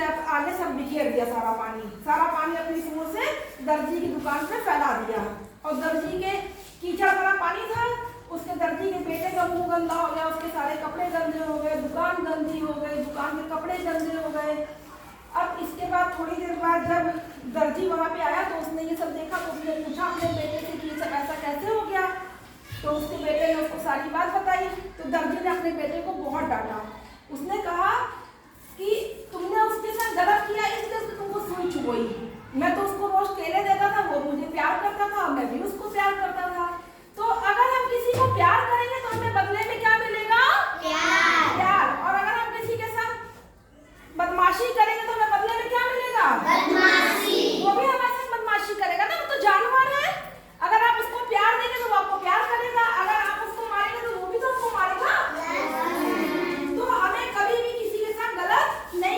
से आगे सब बिखेर दिया, सारा पानी अपनी सूंड से दर्जी की दुकान पे फैला दिया। और दर्जी के कीचड़ वाला पानी था, उसके दर्जी के बेटे का मुंह गंदा हो गया, उसके सारे कपड़े गंदे हो गए, दुकान गंदी हो गई, दुकान के कपड़े गंदे हो गए। अब इसके बाद थोड़ी देर बाद जब दर्जी वहां पे आया तो उसने ये सब देखा, तो उसने पूछा अपने बेटे से कि ये सब ऐसा कैसे हो गया। तो उसके बेटे ने उसको सारी बात बताई। तो दर्जी ने अपने बेटे को बहुत डांटा। उसने कहा कि तुमने उसके साथ गलत किया, इसलिए तुमको सुई चुभोई। मैं तो उसको रोज केले देता था, वो मुझे प्यार करता था, मैं भी उसको प्यार करता था। तो अगर हम किसी को प्यार करेंगे तो हमें बदले में क्या मिलेगा? प्यार। और अगर हम किसी के साथ बदमाशी करेंगे तो हमें बदले में क्या मिलेगा? बदमाशी। वो भी हमारे साथ बदमाशी करेगा ना, वो तो जानवर है। अगर आप उसको प्यार देंगे तो वो आपको प्यार करेगा, अगर आप उसको मारेंगे तो वो भी तो आपको मारेगा। तो हमें कभी भी किसी के साथ गलत नहीं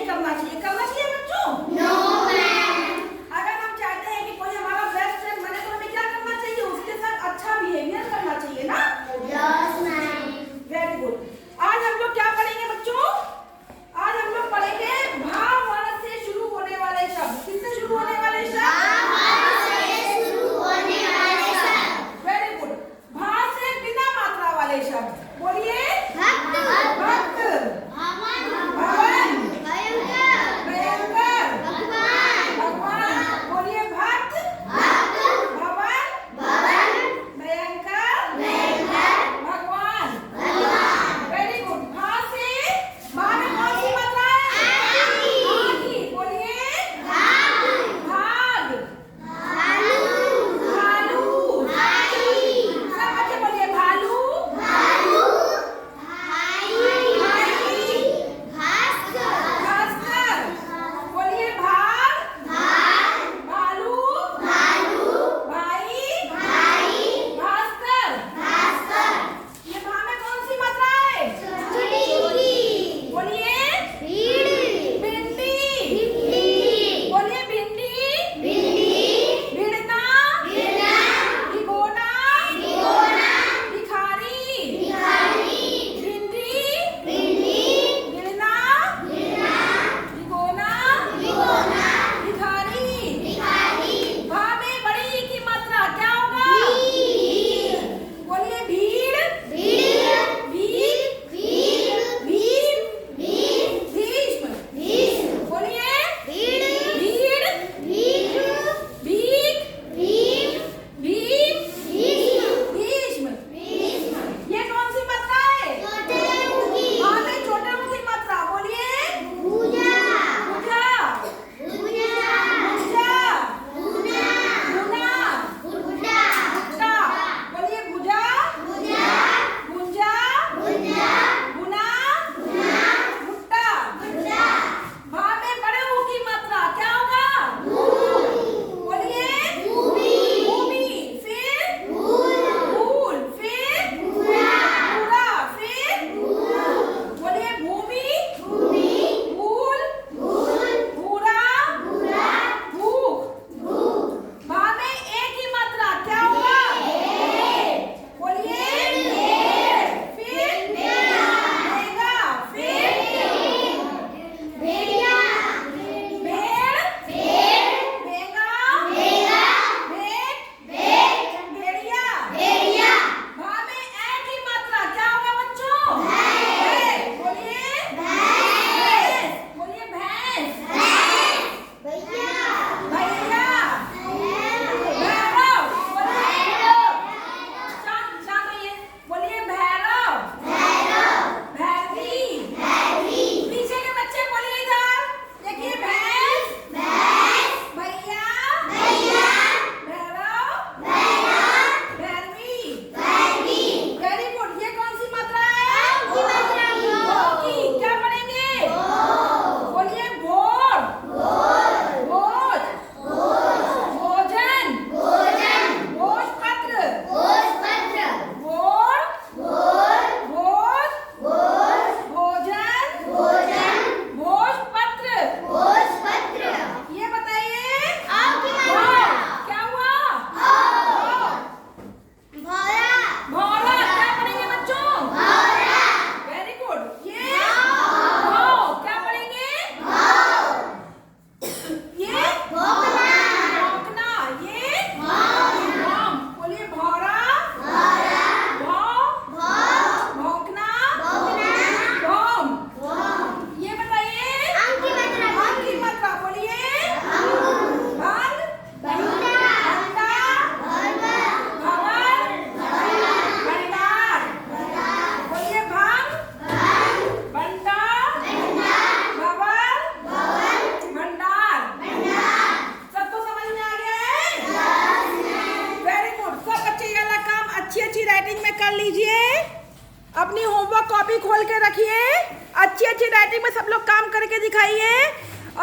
हैंडराइटिंग में सब लोग काम करके दिखाइए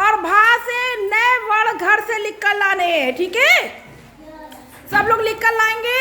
और भा से नए वर्ड घर से लिख कर लाने हैं, ठीक है? सब लोग लिख कर लाएंगे।